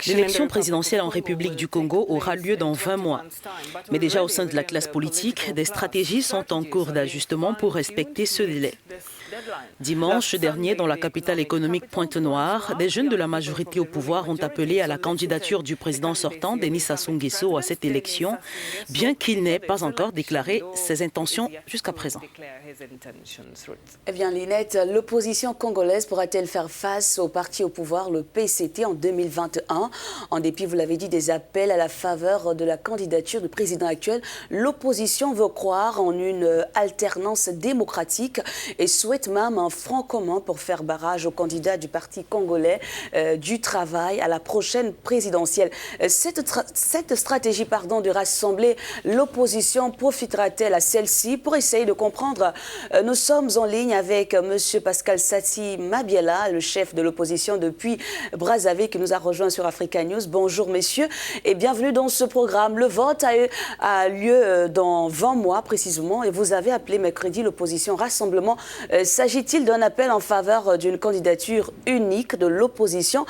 L'élection présidentielle en République du Congo aura lieu dans 20 mois. Mais déjà au sein de la classe politique, des stratégies sont en cours d'ajustement pour respecter ce délai. Dimanche dernier, dans la capitale économique Pointe-Noire, des jeunes de la majorité au pouvoir ont appelé à la candidature du président sortant, Denis Sassou Nguesso, à cette élection, bien qu'il n'ait pas encore déclaré ses intentions jusqu'à présent. Eh bien, Linette, l'opposition congolaise pourra-t-elle faire face au parti au pouvoir, le PCT, en 2021? En dépit, vous l'avez dit, des appels à la faveur de la candidature du président actuel, l'opposition veut croire en une alternance démocratique et souhaite même un front commun pour faire barrage au candidat du Parti congolais du travail à la prochaine présidentielle. Cette stratégie de rassembler l'opposition profitera-t-elle à celle-ci? Pour essayer de comprendre, nous sommes en ligne avec M. Pascal Sati Mabiala, le chef de l'opposition depuis Brazzaville, qui nous a rejoint sur Africa News. Bonjour messieurs et bienvenue dans ce programme. Le vote a lieu dans 20 mois précisément et vous avez appelé mercredi l'opposition rassemblement. S'agit-il d'un appel en faveur d'une candidature unique de l'opposition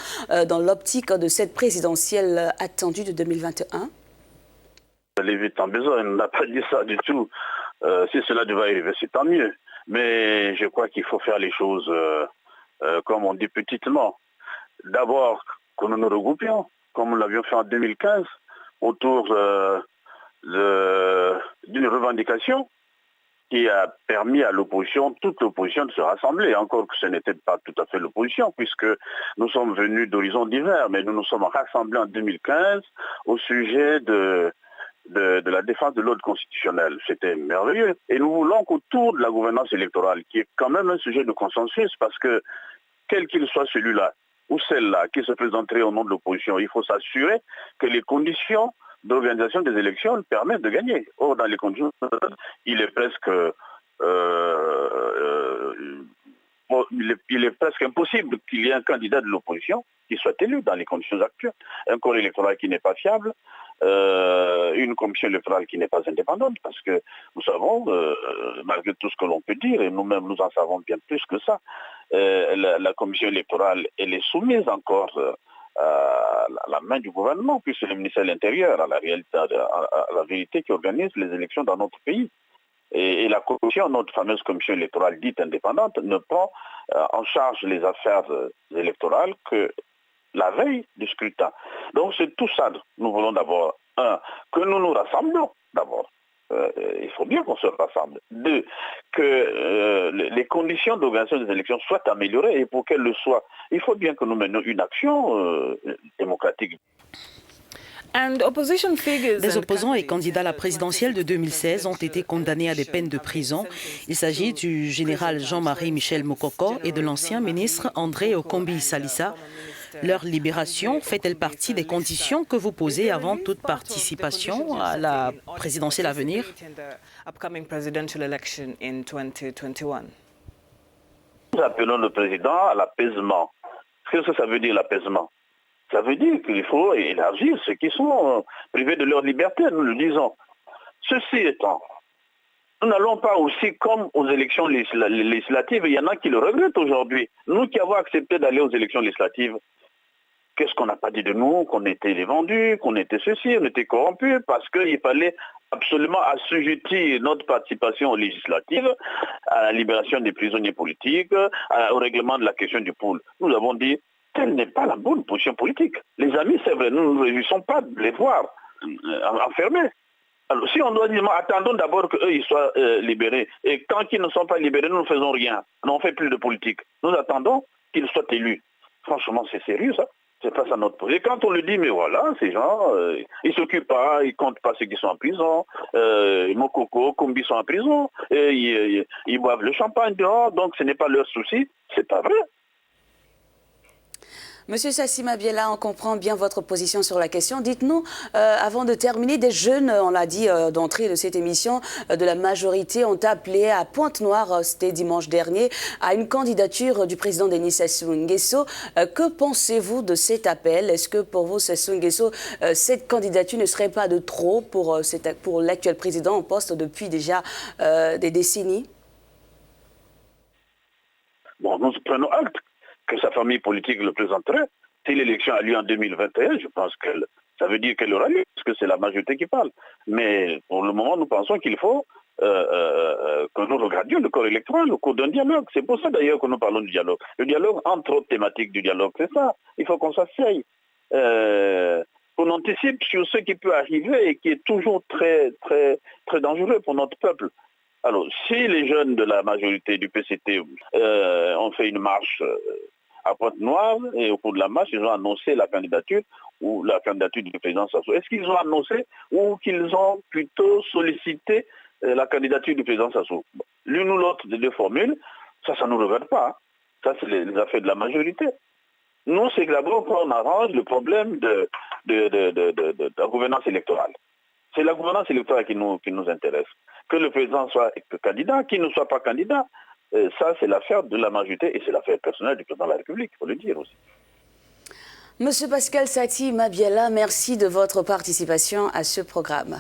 dans l'optique de cette présidentielle attendue de 2021? Aller vite en besoin, on n'a pas dit ça du tout. Si cela devait arriver, c'est tant mieux. Mais je crois qu'il faut faire les choses, comme on dit, petitement. D'abord, que nous nous regroupions, comme nous l'avions fait en 2015, autour d'une revendication qui a permis à l'opposition, toute l'opposition, de se rassembler. Encore que ce n'était pas tout à fait l'opposition, puisque nous sommes venus d'horizons divers, mais nous nous sommes rassemblés en 2015 au sujet de la défense de l'ordre constitutionnel. C'était merveilleux. Et nous voulons qu'autour de la gouvernance électorale, qui est quand même un sujet de consensus, parce que quel qu'il soit celui-là ou celle-là qui se présenterait au nom de l'opposition, il faut s'assurer que les conditions d'organisation des élections permettent de gagner. Or, dans les conditions, il est presque impossible qu'il y ait un candidat de l'opposition qui soit élu dans les conditions actuelles. Un corps électoral qui n'est pas fiable, une commission électorale qui n'est pas indépendante, parce que nous savons, malgré tout ce que l'on peut dire, et nous-mêmes nous en savons bien plus que ça, la commission électorale, elle est soumise encore à la main du gouvernement, puis c'est le ministère de l'Intérieur, à la vérité qui organise les élections dans notre pays. Et la commission, notre fameuse commission électorale dite indépendante, ne prend en charge les affaires électorales que la veille du scrutin. Donc c'est tout ça. Nous voulons d'abord, que nous nous rassemblons d'abord. Il faut bien qu'on se rassemble. Deux, que les conditions d'organisation des élections soient améliorées, et pour qu'elles le soient, il faut bien que nous menions une action démocratique. Des opposants et candidats à la présidentielle de 2016 ont été condamnés à des peines de prison. Il s'agit du général Jean-Marie Michel Mokoko et de l'ancien ministre André Okombi Salissa. Leur libération fait-elle partie des conditions que vous posez avant toute participation à la présidentielle à venir? Nous appelons le président à l'apaisement. Qu'est-ce que ça veut dire, l'apaisement? Ça veut dire qu'il faut élargir ceux qui sont privés de leur liberté, nous le disons. Ceci étant, nous n'allons pas aussi comme aux élections législatives, il y en a qui le regrettent aujourd'hui. Nous qui avons accepté d'aller aux élections législatives, qu'est-ce qu'on n'a pas dit de nous? Qu'on était les vendus, qu'on était ceci, on était corrompus, parce qu'il fallait absolument assujettir notre participation aux législatives à la libération des prisonniers politiques, au règlement de la question du pool. Nous avons dit, telle n'est pas la bonne position politique. Les amis, c'est vrai, nous ne nous réjouissons pas de les voir enfermés. Alors, si on doit dire, attendons d'abord qu'eux ils soient libérés. Et tant qu'ils ne sont pas libérés, nous ne faisons rien. Nous ne fait plus de politique. Nous attendons qu'ils soient élus. Franchement, c'est sérieux, ça. C'est pas ça notre projet. Et quand on lui dit, mais voilà, ces gens, ils s'occupent pas, ils comptent pas ceux qui sont en prison, Mokoko, Kombi sont en prison, et ils boivent le champagne dehors, donc ce n'est pas leur souci. C'est pas vrai. Monsieur Sati Mabiala, on comprend bien votre position sur la question. Dites-nous, avant de terminer, des jeunes, on l'a dit d'entrée de cette émission, de la majorité ont appelé à Pointe-Noire, c'était dimanche dernier, à une candidature du président Denis Sassou Nguesso. Que pensez-vous de cet appel? Est-ce que pour vous, Sassou Nguesso, cette candidature ne serait pas de trop pour l'actuel président en poste depuis déjà des décennies? Bon, nous prenons acte que sa famille politique le présenterait, Si l'élection a lieu en 2021, je pense que ça veut dire qu'elle aura lieu, parce que c'est la majorité qui parle. Mais pour le moment, nous pensons qu'il faut que nous regardions le corps électoral au cours d'un dialogue. C'est pour ça d'ailleurs que nous parlons du dialogue. Le dialogue, entre autres thématiques du dialogue, c'est ça. Il faut qu'on s'asseye. Qu'on anticipe sur ce qui peut arriver et qui est toujours très, très, très dangereux pour notre peuple. Alors, si les jeunes de la majorité du PCT ont fait une marche à Pointe-Noire, et au cours de la marche, ils ont annoncé la candidature ou la candidature du président Sassou. Est-ce qu'ils ont annoncé ou qu'ils ont plutôt sollicité la candidature du président Sassou? L'une ou l'autre des deux formules, ça ne nous regarde pas. Hein. Ça, c'est les affaires de la majorité. Nous, c'est d'abord qu'on arrange le problème de la gouvernance électorale. C'est la gouvernance électorale qui nous intéresse. Que le président soit candidat, qu'il ne soit pas candidat, ça, c'est l'affaire de la majorité et c'est l'affaire personnelle du président de la République, il faut le dire aussi. Monsieur Pascal Sati Mabiala, merci de votre participation à ce programme.